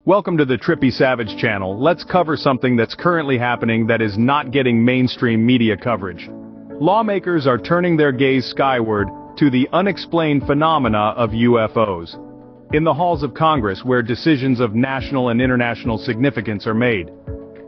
Welcome to the Trippy Savage channel. Let's cover something that's currently happening that is not getting mainstream media coverage. Lawmakers are turning their gaze skyward to the unexplained phenomena of UFOs. In the halls of Congress, where decisions of national and international significance are made,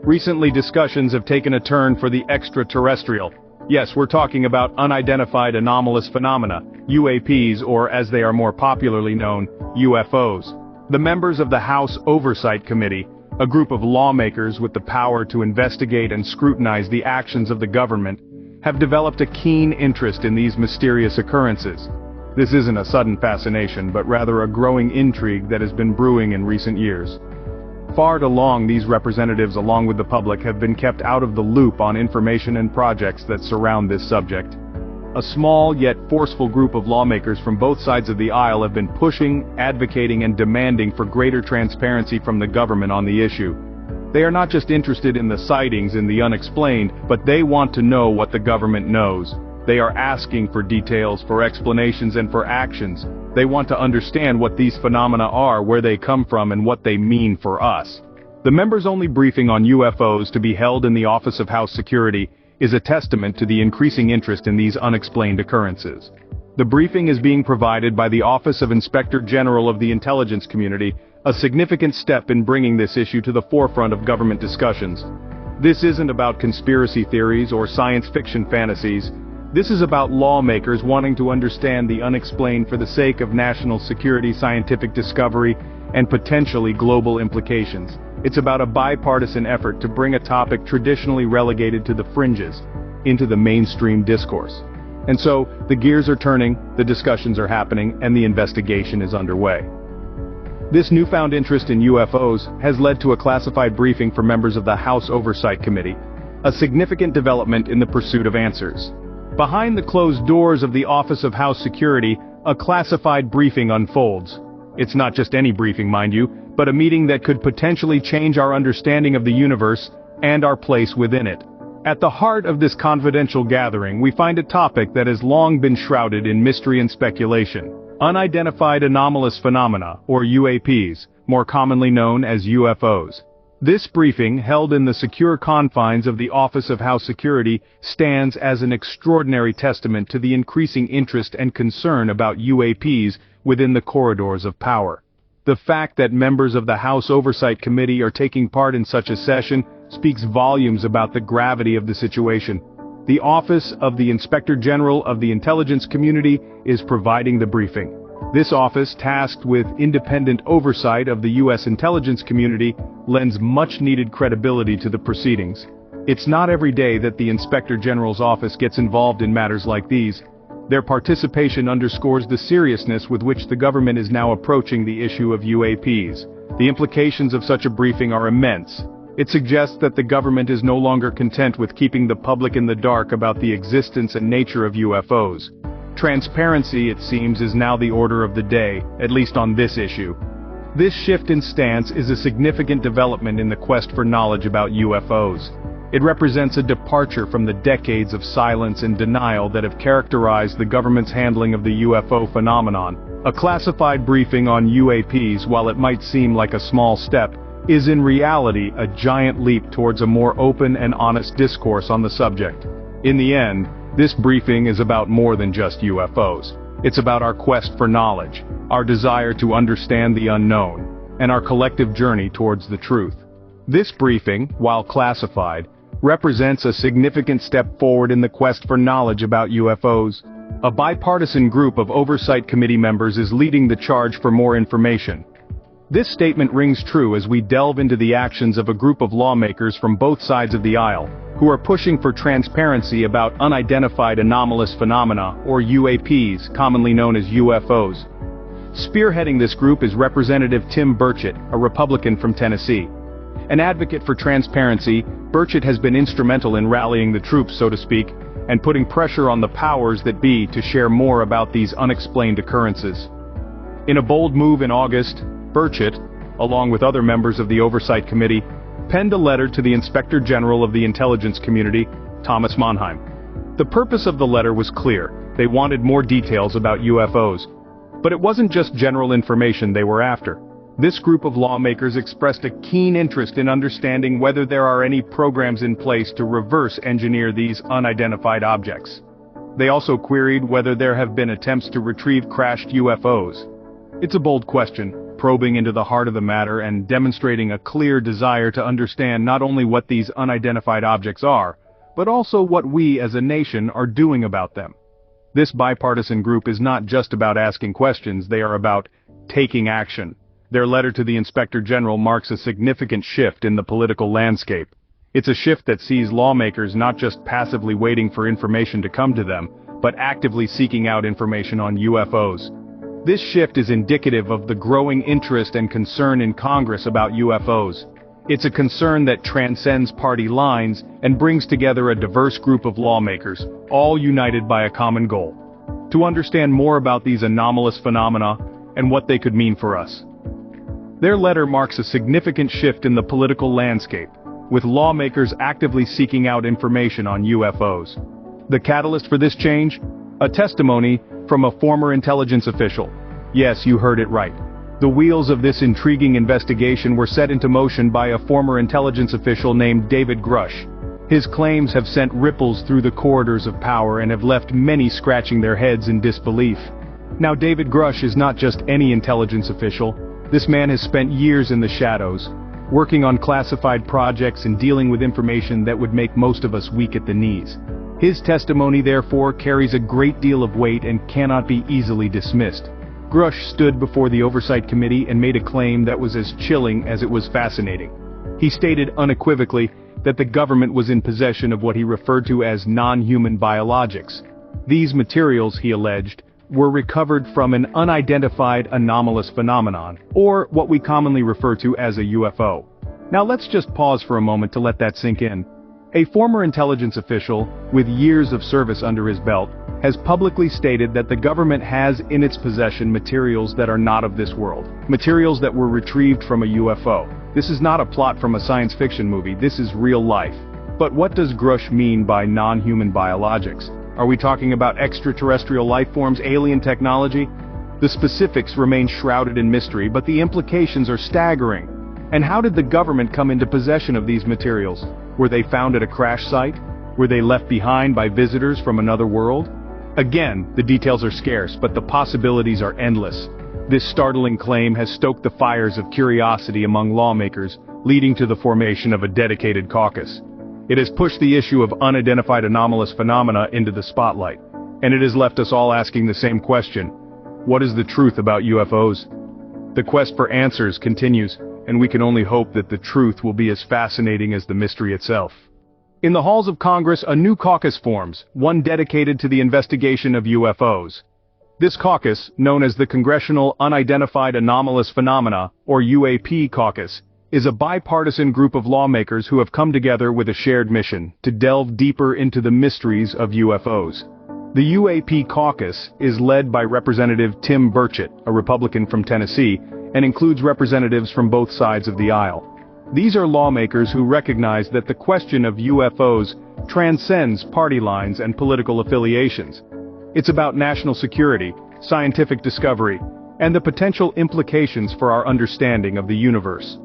recently discussions have taken a turn for the extraterrestrial. Yes, we're talking about unidentified anomalous phenomena, UAPs, or as they are more popularly known, UFOs. The members of the House Oversight Committee, a group of lawmakers with the power to investigate and scrutinize the actions of the government, have developed a keen interest in these mysterious occurrences. This isn't a sudden fascination, but rather a growing intrigue that has been brewing in recent years. Far too long, these representatives, along with the public, have been kept out of the loop on information and projects that surround this subject. A small yet forceful group of lawmakers from both sides of the aisle have been pushing, advocating, and demanding for greater transparency from the government on the issue. They are not just interested in the sightings and the unexplained, but they want to know what the government knows. They are asking for details, for explanations, and for actions. They want to understand what these phenomena are, where they come from, and what they mean for us. The members-only briefing on UFOs to be held in the Office of House Security is a testament to the increasing interest in these unexplained occurrences. The briefing is being provided by the Office of Inspector General of the Intelligence Community, a significant step in bringing this issue to the forefront of government discussions. This isn't about conspiracy theories or science fiction fantasies. This is about lawmakers wanting to understand the unexplained for the sake of national security, scientific discovery, and potentially global implications. It's about a bipartisan effort to bring a topic traditionally relegated to the fringes into the mainstream discourse. And so, the gears are turning, the discussions are happening, and the investigation is underway. This newfound interest in UFOs has led to a classified briefing for members of the House Oversight Committee, a significant development in the pursuit of answers. Behind the closed doors of the Office of House Security, a classified briefing unfolds. It's not just any briefing, mind you, but a meeting that could potentially change our understanding of the universe and our place within it. At the heart of this confidential gathering, we find a topic that has long been shrouded in mystery and speculation: unidentified anomalous phenomena, or UAPs, more commonly known as UFOs. This briefing, held in the secure confines of the Office of House Security, stands as an extraordinary testament to the increasing interest and concern about UAPs within the corridors of power. The fact that members of the House Oversight Committee are taking part in such a session speaks volumes about the gravity of the situation. The Office of the Inspector General of the Intelligence Community is providing the briefing. This office, tasked with independent oversight of the U.S. intelligence community, lends much-needed credibility to the proceedings. It's not every day that the Inspector General's office gets involved in matters like these. Their participation underscores the seriousness with which the government is now approaching the issue of UAPs. The implications of such a briefing are immense. It suggests that the government is no longer content with keeping the public in the dark about the existence and nature of UFOs. Transparency, it seems, is now the order of the day, at least on this issue. This shift in stance is a significant development in the quest for knowledge about UFOs. It represents a departure from the decades of silence and denial that have characterized the government's handling of the UFO phenomenon. A classified briefing on UAPs, while it might seem like a small step, is in reality a giant leap towards a more open and honest discourse on the subject. In the end, this briefing is about more than just UFOs. It's about our quest for knowledge, our desire to understand the unknown, and our collective journey towards the truth. This briefing, while classified, represents a significant step forward in the quest for knowledge about UFOs. A bipartisan group of Oversight Committee members is leading the charge for more information. This statement rings true as we delve into the actions of a group of lawmakers from both sides of the aisle, who are pushing for transparency about unidentified anomalous phenomena, or UAPs, commonly known as UFOs. Spearheading this group is Representative Tim Burchett, a Republican from Tennessee. An advocate for transparency, Burchett has been instrumental in rallying the troops, so to speak, and putting pressure on the powers that be to share more about these unexplained occurrences. In a bold move in August, Burchett, along with other members of the Oversight Committee, penned a letter to the Inspector General of the Intelligence Community, Thomas Monheim. The purpose of the letter was clear: they wanted more details about UFOs. But it wasn't just general information they were after. This group of lawmakers expressed a keen interest in understanding whether there are any programs in place to reverse engineer these unidentified objects. They also queried whether there have been attempts to retrieve crashed UFOs. It's a bold question, probing into the heart of the matter and demonstrating a clear desire to understand not only what these unidentified objects are, but also what we as a nation are doing about them. This bipartisan group is not just about asking questions, they are about taking action. Their letter to the Inspector General marks a significant shift in the political landscape. It's a shift that sees lawmakers not just passively waiting for information to come to them, but actively seeking out information on UFOs. This shift is indicative of the growing interest and concern in Congress about UFOs. It's a concern that transcends party lines and brings together a diverse group of lawmakers, all united by a common goal: to understand more about these anomalous phenomena and what they could mean for us. Their letter marks a significant shift in the political landscape, with lawmakers actively seeking out information on UFOs. The catalyst for this change? A testimony from a former intelligence official. Yes, you heard it right. The wheels of this intriguing investigation were set into motion by a former intelligence official named David Grush. His claims have sent ripples through the corridors of power and have left many scratching their heads in disbelief. Now, David Grush is not just any intelligence official. This man has spent years in the shadows, working on classified projects and dealing with information that would make most of us weak at the knees. His testimony, therefore, carries a great deal of weight and cannot be easily dismissed. Grush stood before the Oversight Committee and made a claim that was as chilling as it was fascinating. He stated unequivocally that the government was in possession of what he referred to as non-human biologics. These materials, he alleged, were recovered from an unidentified anomalous phenomenon, or what we commonly refer to as a UFO. Now let's just pause for a moment to let that sink in. A former intelligence official, with years of service under his belt, has publicly stated that the government has in its possession materials that are not of this world. Materials that were retrieved from a UFO. This is not a plot from a science fiction movie, this is real life. But what does Grush mean by non-human biologics? Are we talking about extraterrestrial life forms, alien technology? The specifics remain shrouded in mystery, but the implications are staggering. And how did the government come into possession of these materials? Were they found at a crash site? Were they left behind by visitors from another world? Again, the details are scarce, but the possibilities are endless. This startling claim has stoked the fires of curiosity among lawmakers, leading to the formation of a dedicated caucus. It has pushed the issue of unidentified anomalous phenomena into the spotlight, and it has left us all asking the same question: what is the truth about UFOs? The quest for answers continues, and we can only hope that the truth will be as fascinating as the mystery itself. In the halls of Congress, a new caucus forms, one dedicated to the investigation of UFOs. This caucus, known as the Congressional Unidentified Anomalous Phenomena, or UAP Caucus, is a bipartisan group of lawmakers who have come together with a shared mission to delve deeper into the mysteries of UFOs. The UAP Caucus is led by Representative Tim Burchett, a Republican from Tennessee, and includes representatives from both sides of the aisle. These are lawmakers who recognize that the question of UFOs transcends party lines and political affiliations. It's about national security, scientific discovery, and the potential implications for our understanding of the universe.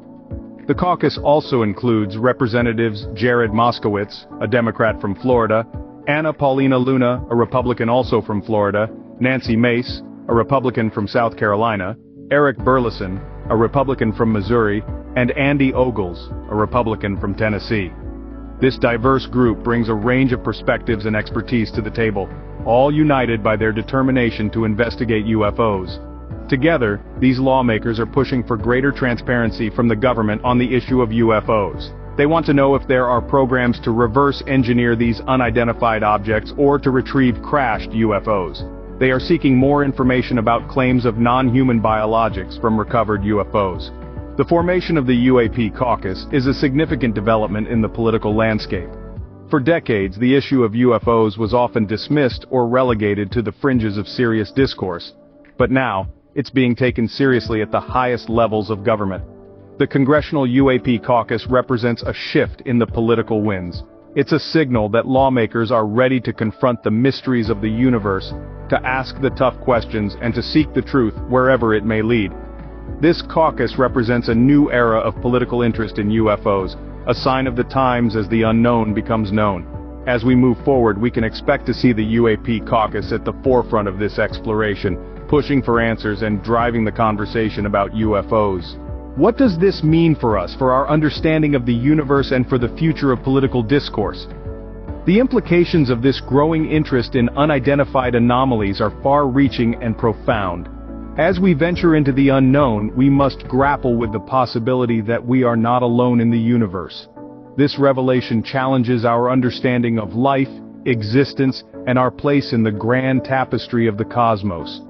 The caucus also includes Representatives Jared Moskowitz, a Democrat from Florida, Anna Paulina Luna, a Republican also from Florida, Nancy Mace, a Republican from South Carolina, Eric Burleson, a Republican from Missouri, and Andy Ogles, a Republican from Tennessee. This diverse group brings a range of perspectives and expertise to the table, all united by their determination to investigate UFOs. Together, these lawmakers are pushing for greater transparency from the government on the issue of UFOs. They want to know if there are programs to reverse engineer these unidentified objects or to retrieve crashed UFOs. They are seeking more information about claims of non-human biologics from recovered UFOs. The formation of the UAP Caucus is a significant development in the political landscape. For decades, the issue of UFOs was often dismissed or relegated to the fringes of serious discourse. But now, it's being taken seriously at the highest levels of government. The Congressional UAP Caucus represents a shift in the political winds. It's a signal that lawmakers are ready to confront the mysteries of the universe, to ask the tough questions, and to seek the truth wherever it may lead. This caucus represents a new era of political interest in UFOs, a sign of the times as the unknown becomes known. As we move forward, we can expect to see the UAP caucus at the forefront of this exploration, pushing for answers and driving the conversation about UFOs. What does this mean for us, for our understanding of the universe and for the future of political discourse? The implications of this growing interest in unidentified anomalies are far-reaching and profound. As we venture into the unknown, we must grapple with the possibility that we are not alone in the universe. This revelation challenges our understanding of life, existence, and our place in the grand tapestry of the cosmos.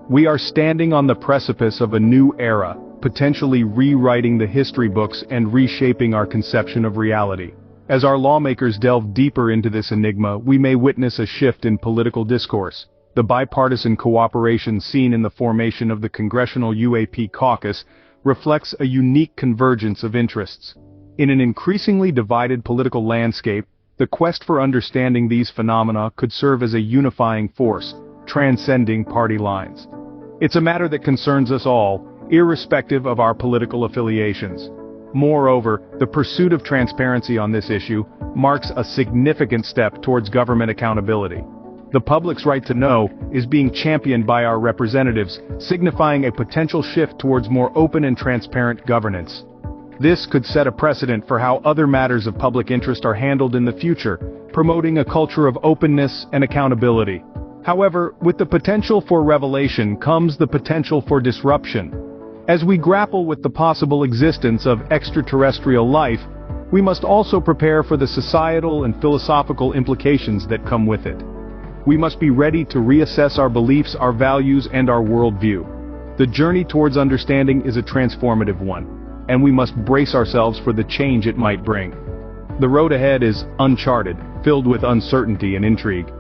We are standing on the precipice of a new era, potentially rewriting the history books and reshaping our conception of reality. As our lawmakers delve deeper into this enigma, we may witness a shift in political discourse. The bipartisan cooperation seen in the formation of the Congressional UAP Caucus reflects a unique convergence of interests. In an increasingly divided political landscape, the quest for understanding these phenomena could serve as a unifying force, transcending party lines. It's a matter that concerns us all, irrespective of our political affiliations. Moreover, the pursuit of transparency on this issue marks a significant step towards government accountability. The public's right to know is being championed by our representatives, signifying a potential shift towards more open and transparent governance. This could set a precedent for how other matters of public interest are handled in the future, promoting a culture of openness and accountability. However, with the potential for revelation comes the potential for disruption. As we grapple with the possible existence of extraterrestrial life, we must also prepare for the societal and philosophical implications that come with it. We must be ready to reassess our beliefs, our values, and our worldview. The journey towards understanding is a transformative one, and we must brace ourselves for the change it might bring. The road ahead is uncharted, filled with uncertainty and intrigue.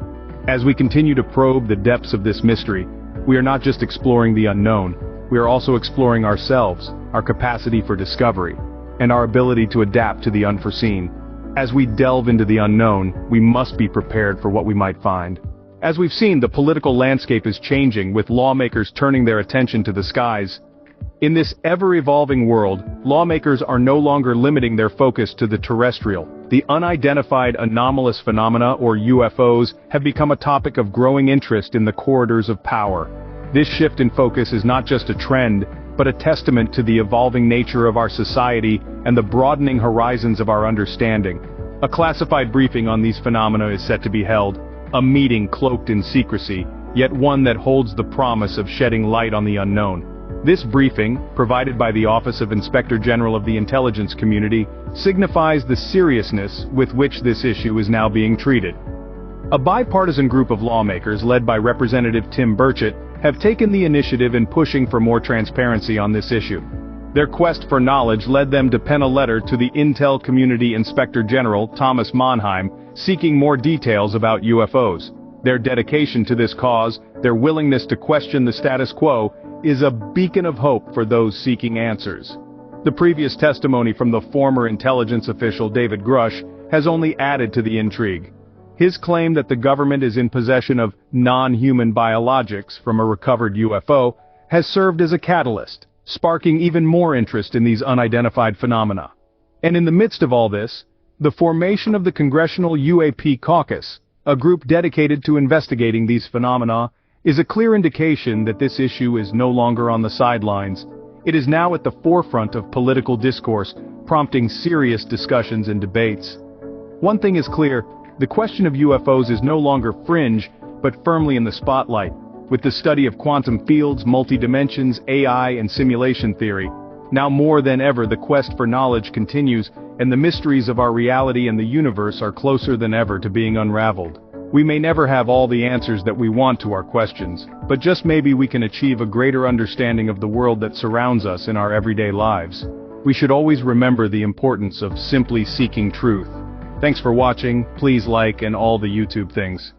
As we continue to probe the depths of this mystery, we are not just exploring the unknown, we are also exploring ourselves, our capacity for discovery, and our ability to adapt to the unforeseen. As we delve into the unknown, we must be prepared for what we might find. As we've seen, the political landscape is changing, with lawmakers turning their attention to the skies. In this ever-evolving world, lawmakers are no longer limiting their focus to the terrestrial. The unidentified anomalous phenomena, or UFOs, have become a topic of growing interest in the corridors of power. This shift in focus is not just a trend, but a testament to the evolving nature of our society and the broadening horizons of our understanding. A classified briefing on these phenomena is set to be held, a meeting cloaked in secrecy, yet one that holds the promise of shedding light on the unknown. This briefing, provided by the Office of Inspector General of the Intelligence Community, signifies the seriousness with which this issue is now being treated. A bipartisan group of lawmakers led by Representative Tim Burchett have taken the initiative in pushing for more transparency on this issue. Their quest for knowledge led them to pen a letter to the Intel Community Inspector General, Thomas Monheim, seeking more details about UFOs. Their dedication to this cause, their willingness to question the status quo, is a beacon of hope for those seeking answers. The previous testimony from the former intelligence official David Grush has only added to the intrigue. His claim that the government is in possession of non-human biologics from a recovered UFO has served as a catalyst, sparking even more interest in these unidentified phenomena. And in the midst of all this, the formation of the Congressional UAP Caucus, a group dedicated to investigating these phenomena, is a clear indication that this issue is no longer on the sidelines. It is now at the forefront of political discourse, prompting serious discussions and debates. One thing is clear: the question of UFOs is no longer fringe, but firmly in the spotlight. With the study of quantum fields, multi-dimensions, AI, and simulation theory, now more than ever the quest for knowledge continues, and the mysteries of our reality and the universe are closer than ever to being unraveled. We may never have all the answers that we want to our questions, but just maybe we can achieve a greater understanding of the world that surrounds us in our everyday lives. We should always remember the importance of simply seeking truth. Thanks for watching, please like and all the YouTube things.